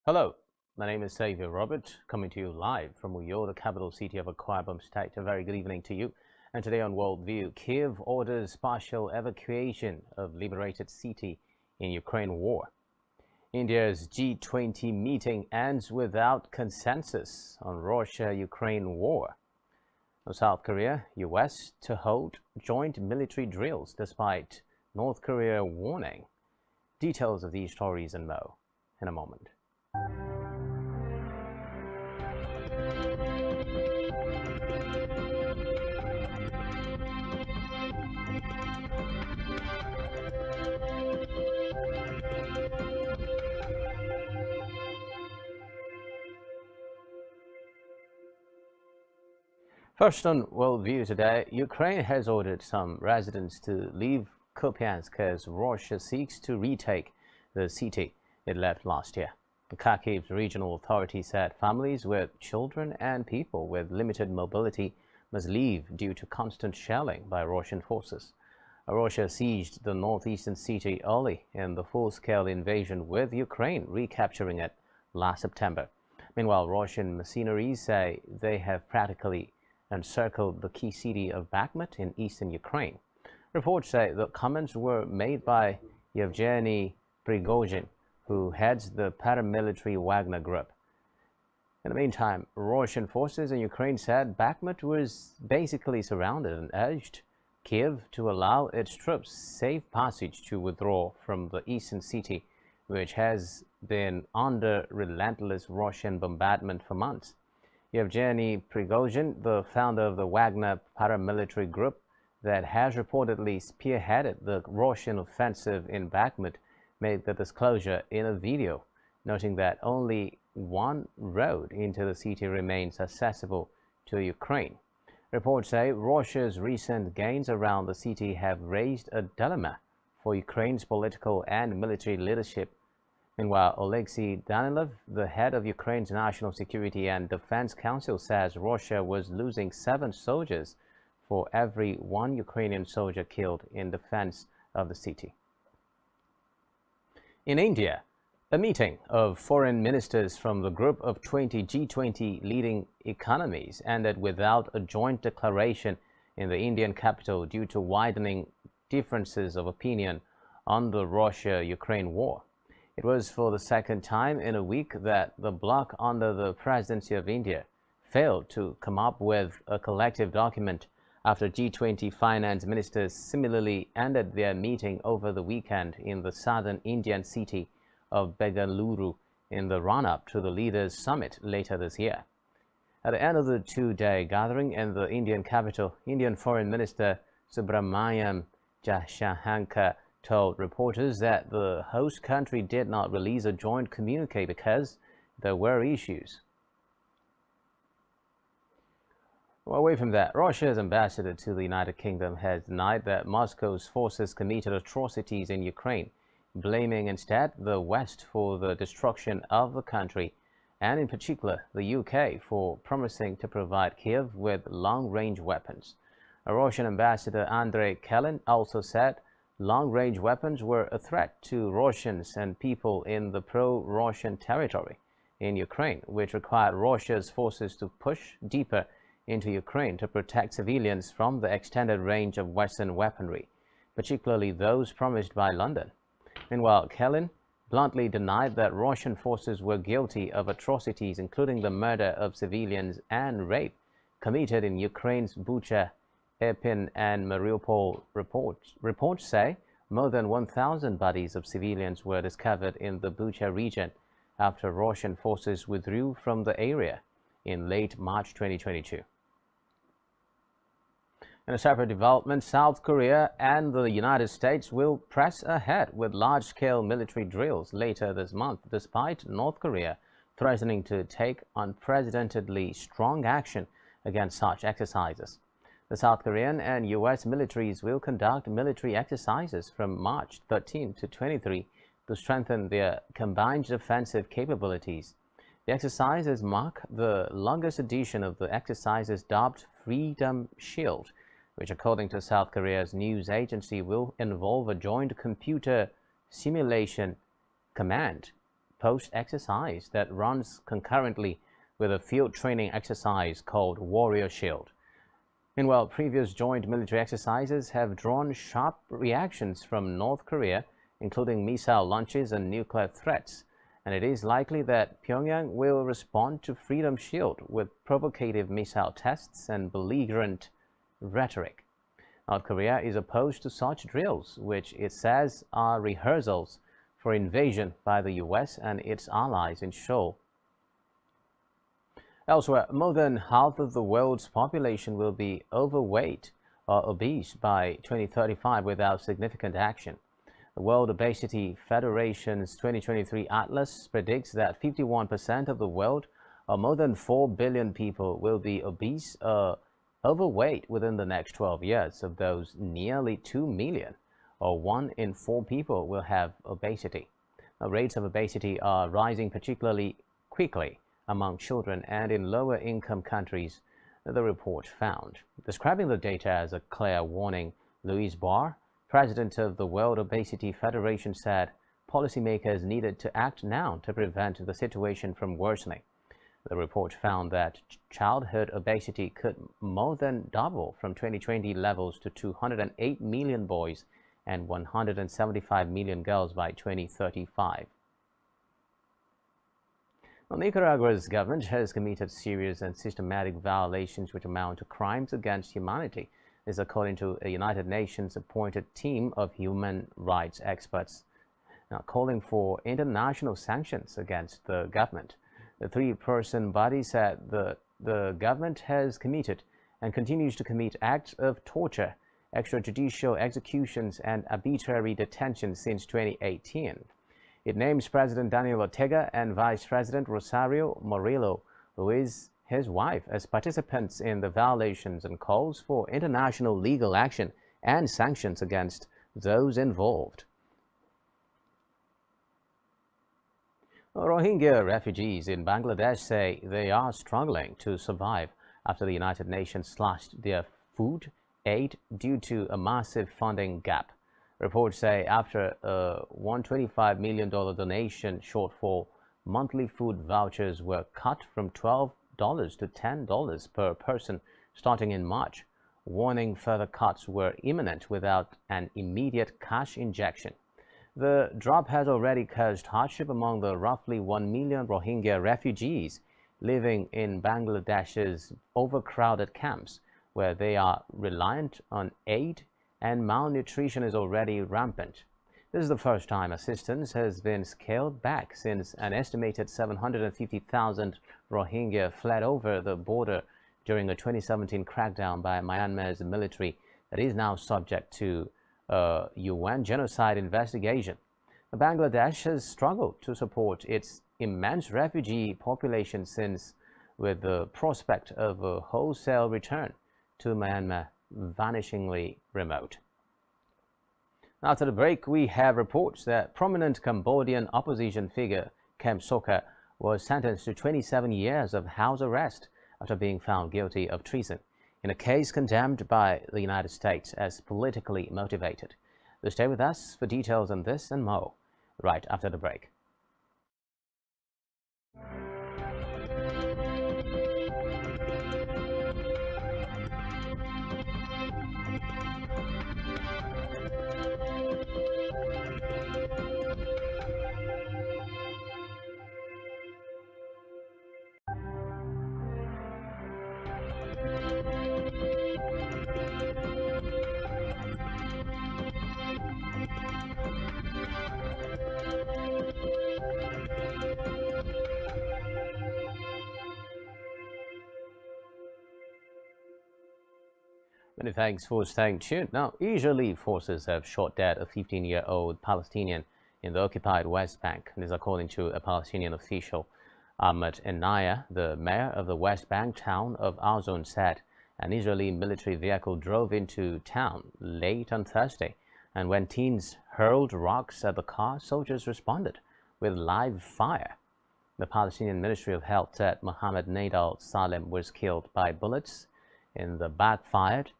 Hello, my name is Xavier Robert, coming to you live from Uyo, the capital city of Akwa Ibom State. A very good evening to you. And today on Worldview, Kiev orders partial evacuation of liberated city in Ukraine war. India's G20 meeting ends without consensus on Russia-Ukraine war. South Korea, US to hold joint military drills despite North Korea warning. Details of these stories and more in a moment. First on Worldview today, Ukraine has ordered some residents to leave Kupiansk as Russia seeks to retake the city it left last year. The Kharkiv's regional authority said families with children and people with limited mobility must leave due to constant shelling by Russian forces. Russia sieged the northeastern city early in the full-scale invasion, with Ukraine recapturing it last September. Meanwhile, Russian mercenaries say they have practically encircled the key city of Bakhmut in eastern Ukraine. Reports say the comments were made by Yevgeny Prigozhin, who heads the paramilitary Wagner group. In the meantime, Russian forces in Ukraine said Bakhmut was basically surrounded and urged Kiev to allow its troops safe passage to withdraw from the eastern city, which has been under relentless Russian bombardment for months. Yevgeny Prigozhin, the founder of the Wagner paramilitary group that has reportedly spearheaded the Russian offensive in Bakhmut, made the disclosure in a video, noting that only one road into the city remains accessible to Ukraine. Reports say Russia's recent gains around the city have raised a dilemma for Ukraine's political and military leadership. Meanwhile, Alexei Danilov, the head of Ukraine's National Security and Defense Council, says Russia was losing 7 soldiers for every 1 Ukrainian soldier killed in defense of the city. In India, a meeting of foreign ministers from the group of 20 G20 leading economies ended without a joint declaration in the Indian capital due to widening differences of opinion on the Russia-Ukraine war. It was for the second time in a week that the bloc under the presidency of India failed to come up with a collective document after G20 finance ministers similarly ended their meeting over the weekend in the southern Indian city of Bengaluru in the run-up to the leaders' summit later this year. At the end of the 2-day gathering in the Indian capital, Indian Foreign Minister Subramanyam Jaishankar told reporters that the host country did not release a joint communique because there were issues. Away from that, Russia's ambassador to the United Kingdom has denied that Moscow's forces committed atrocities in Ukraine, blaming instead the West for the destruction of the country, and in particular the UK for promising to provide Kiev with long-range weapons. A Russian ambassador, Andrei Kelin, also said long-range weapons were a threat to Russians and people in the pro-Russian territory in Ukraine, which required Russia's forces to push deeper into Ukraine to protect civilians from the extended range of Western weaponry, particularly those promised by London. Meanwhile, Kelin bluntly denied that Russian forces were guilty of atrocities, including the murder of civilians and rape committed in Ukraine's Bucha, Irpin and Mariupol. Reports say more than 1,000 bodies of civilians were discovered in the Bucha region after Russian forces withdrew from the area in late March 2022. In a separate development, South Korea and the United States will press ahead with large-scale military drills later this month, despite North Korea threatening to take unprecedentedly strong action against such exercises. The South Korean and U.S. militaries will conduct military exercises from March 13 to 23 to strengthen their combined defensive capabilities. The exercises mark the longest edition of the exercises dubbed Freedom Shield, which, according to South Korea's news agency, will involve a joint computer simulation command post exercise that runs concurrently with a field training exercise called Warrior Shield. Meanwhile, previous joint military exercises have drawn sharp reactions from North Korea, including missile launches and nuclear threats, and it is likely that Pyongyang will respond to Freedom Shield with provocative missile tests and belligerent rhetoric. North Korea is opposed to such drills, which it says are rehearsals for invasion by the US and its allies in Seoul. Elsewhere, more than half of the world's population will be overweight or obese by 2035 without significant action. The World Obesity Federation's 2023 Atlas predicts that 51% of the world, or more than 4 billion people, will be obese or overweight within the next 12 years. Of those, nearly 2 million, or 1 in 4 people, will have obesity. Now, rates of obesity are rising particularly quickly among children and in lower-income countries, the report found. Describing the data as a clear warning, Louise Barr, president of the World Obesity Federation, said policymakers needed to act now to prevent the situation from worsening. The report found that childhood obesity could more than double from 2020 levels to 208 million boys and 175 million girls by 2035. Well, Nicaragua's government has committed serious and systematic violations which amount to crimes against humanity. This is according to a United Nations-appointed team of human rights experts, now calling for international sanctions against the government. The three-person body said the government has committed and continues to commit acts of torture, extrajudicial executions, and arbitrary detention since 2018. It names President Daniel Ortega and Vice President Rosario Murillo, who is his wife, as participants in the violations and calls for international legal action and sanctions against those involved. Rohingya refugees in Bangladesh say they are struggling to survive after the United Nations slashed their food aid due to a massive funding gap. Reports say after a $125 million donation shortfall, monthly food vouchers were cut from $12 to $10 per person starting in March, warning further cuts were imminent without an immediate cash injection. The drop has already caused hardship among the roughly 1 million Rohingya refugees living in Bangladesh's overcrowded camps, where they are reliant on aid and malnutrition is already rampant. This is the first time assistance has been scaled back since an estimated 750,000 Rohingya fled over the border during a 2017 crackdown by Myanmar's military that is now subject to a UN genocide investigation. Bangladesh has struggled to support its immense refugee population since, with the prospect of a wholesale return to Myanmar vanishingly remote. After the break, we have reports that prominent Cambodian opposition figure Kem Sokha was sentenced to 27 years of house arrest after being found guilty of treason in a case condemned by the United States as politically motivated. So stay with us for details on this and more right after the break. Many thanks for staying tuned. Now, Israeli forces have shot dead a 15-year-old Palestinian in the occupied West Bank. This, according to a Palestinian official. Ahmed Enaya, the mayor of the West Bank town of Azon, said an Israeli military vehicle drove into town late on Thursday, and when teens hurled rocks at the car, soldiers responded with live fire. The Palestinian Ministry of Health said Mohammed Nadal Salem was killed by bullets in the backfired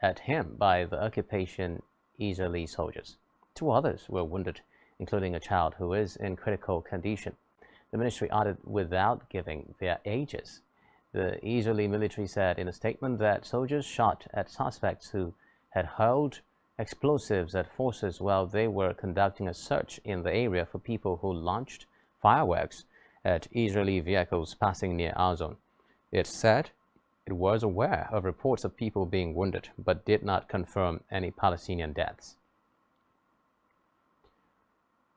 at him by the occupation Israeli soldiers. 2 others were wounded, including a child who is in critical condition. The ministry added without giving their ages. The Israeli military said in a statement that soldiers shot at suspects who had hurled explosives at forces while they were conducting a search in the area for people who launched fireworks at Israeli vehicles passing near our zone. It said it was aware of reports of people being wounded, but did not confirm any Palestinian deaths.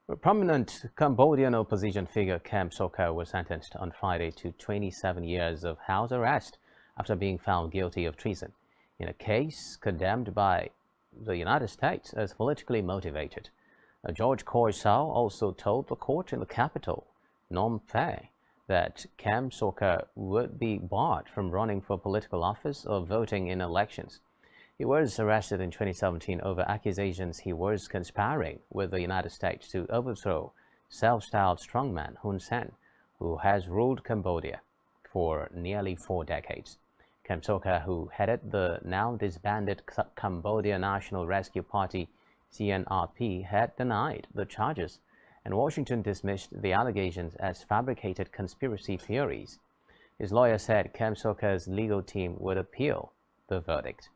A prominent Cambodian opposition figure Kem Sokha was sentenced on Friday to 27 years of house arrest after being found guilty of treason in a case condemned by the United States as politically motivated. George Khoi Sao also told the court in the capital, Phnom Penh, that Kem Sokha would be barred from running for political office or voting in elections. He was arrested in 2017 over accusations he was conspiring with the United States to overthrow self-styled strongman Hun Sen, who has ruled Cambodia for nearly 4 decades. Kem Sokha, who headed the now disbanded Cambodia National Rescue Party CNRP, had denied the charges, and Washington dismissed the allegations as fabricated conspiracy theories. His lawyer said Kem Sokha's legal team would appeal the verdict.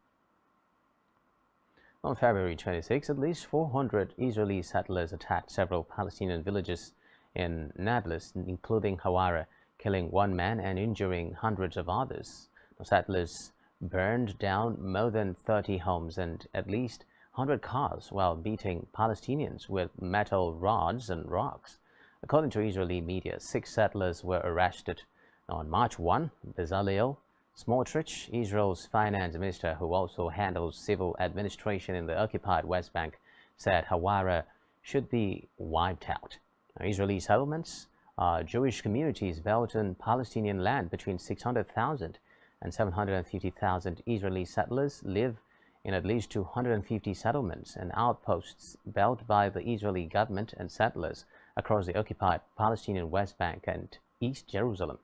On February 26, at least 400 Israeli settlers attacked several Palestinian villages in Nablus, including Hawara, killing 1 man and injuring hundreds of others. The settlers burned down more than 30 homes and at least 100 cars while beating Palestinians with metal rods and rocks. According to Israeli media, 6 settlers were arrested. On March 1, Bezalel Smotrich, Israel's finance minister, who also handles civil administration in the occupied West Bank, said Hawara should be wiped out. Israeli settlements are Jewish communities built on Palestinian land. Between 600,000 and 750,000 Israeli settlers live in at least 250 settlements and outposts built by the Israeli government and settlers across the occupied Palestinian West Bank and East Jerusalem.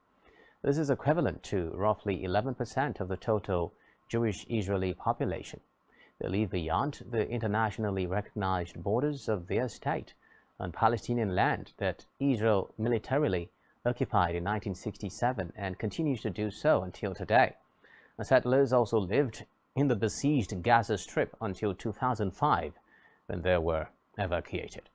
This is equivalent to roughly 11% of the total Jewish Israeli population. They live beyond the internationally recognized borders of their state on Palestinian land that Israel militarily occupied in 1967 and continues to do so until today. The settlers also lived in the besieged Gaza Strip until 2005, when they were evacuated.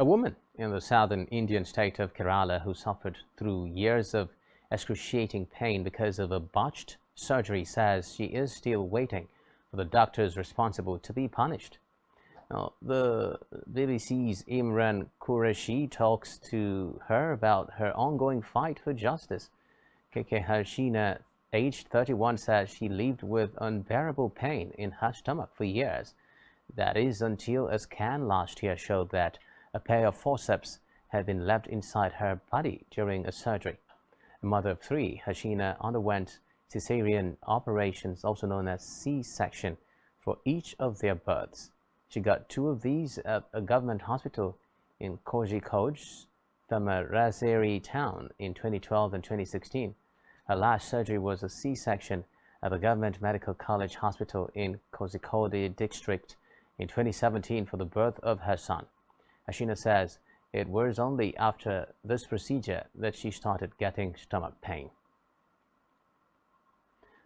A woman in the southern Indian state of Kerala who suffered through years of excruciating pain because of a botched surgery says she is still waiting for the doctors responsible to be punished. Now, the BBC's Imran Qureshi talks to her about her ongoing fight for justice. KK Harshina, aged 31, says she lived with unbearable pain in her stomach for years. That is until a scan last year showed that a pair of forceps had been left inside her body during a surgery. A mother of 3, Hashina underwent cesarean operations, also known as C-section, for each of their births. She got 2 of these at a government hospital in Kozhikode's Thamarassery town in 2012 and 2016. Her last surgery was a C-section at the Government Medical College Hospital in Kozhikode district in 2017 for the birth of her son. Hashina says it was only after this procedure that she started getting stomach pain.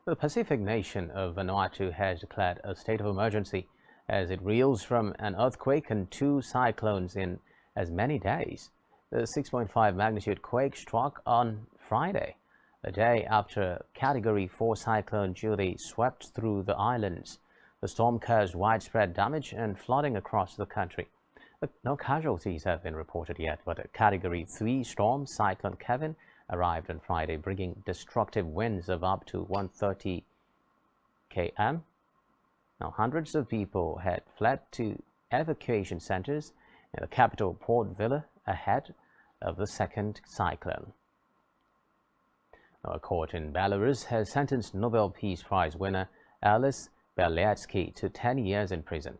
The Pacific nation of Vanuatu has declared a state of emergency as it reels from an earthquake and 2 cyclones in as many days. The 6.5 magnitude quake struck on Friday, a day after Category 4 cyclone Julie swept through the islands. The storm caused widespread damage and flooding across the country. No casualties have been reported yet, but a Category 3 storm, Cyclone Kevin, arrived on Friday, bringing destructive winds of up to 130 km. Now, hundreds of people had fled to evacuation centers in the capital Port Vila ahead of the second cyclone. A court in Belarus has sentenced Nobel Peace Prize winner Ales Bialiatski to 10 years in prison.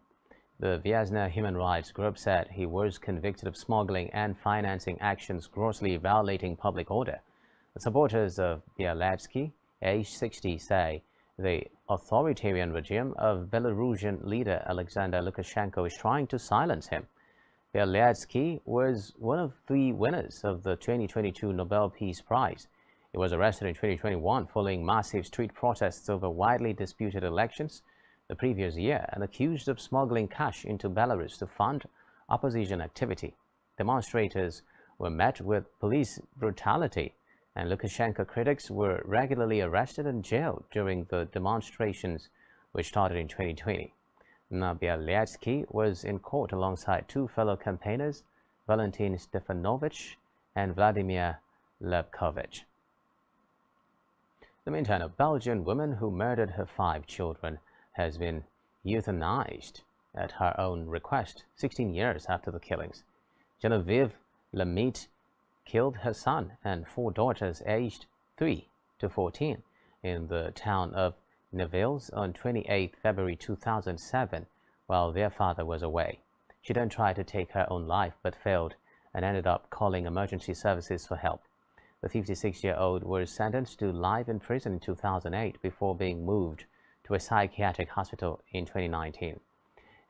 The Vyazna human rights group said he was convicted of smuggling and financing actions grossly violating public order. The supporters of Bialiatski aged 60, say the authoritarian regime of Belarusian leader Alexander Lukashenko is trying to silence him. Bialyatsky was one of 3 winners of the 2022 Nobel Peace Prize. He was arrested in 2021 following massive street protests over widely disputed elections the previous year and accused of smuggling cash into Belarus to fund opposition activity. Demonstrators were met with police brutality, and Lukashenko critics were regularly arrested and jailed during the demonstrations, which started in 2020. Bialyatsky was in court alongside 2 fellow campaigners, Valentin Stefanovich and Vladimir Lebkovich. In the meantime, a Belgian woman who murdered her 5 children has been euthanized at her own request 16 years after the killings. Genevieve Lamite killed her son and 4 daughters aged 3 to 14 in the town of Nevils on 28 February 2007 while their father was away. She then tried to take her own life but failed and ended up calling emergency services for help. The 56-year-old was sentenced to life in prison in 2008 before being moved to a psychiatric hospital in 2019.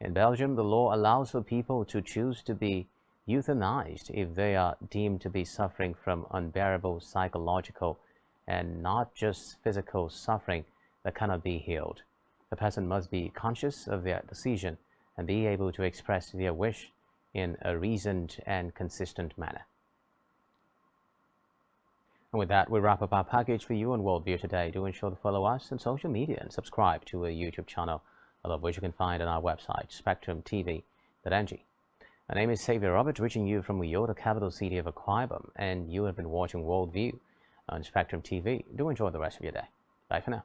In Belgium, the law allows for people to choose to be euthanized if they are deemed to be suffering from unbearable psychological and not just physical suffering that cannot be healed. The person must be conscious of their decision and be able to express their wish in a reasoned and consistent manner. And with that, we wrap up our package for you on Worldview today. Do ensure to follow us on social media and subscribe to our YouTube channel, all of which you can find on our website, spectrumtv.ng. My name is Xavier Robert, reaching you from Uyo, the capital city of Akwa Ibom, and you have been watching Worldview on Spectrum TV. Do enjoy the rest of your day. Bye for now.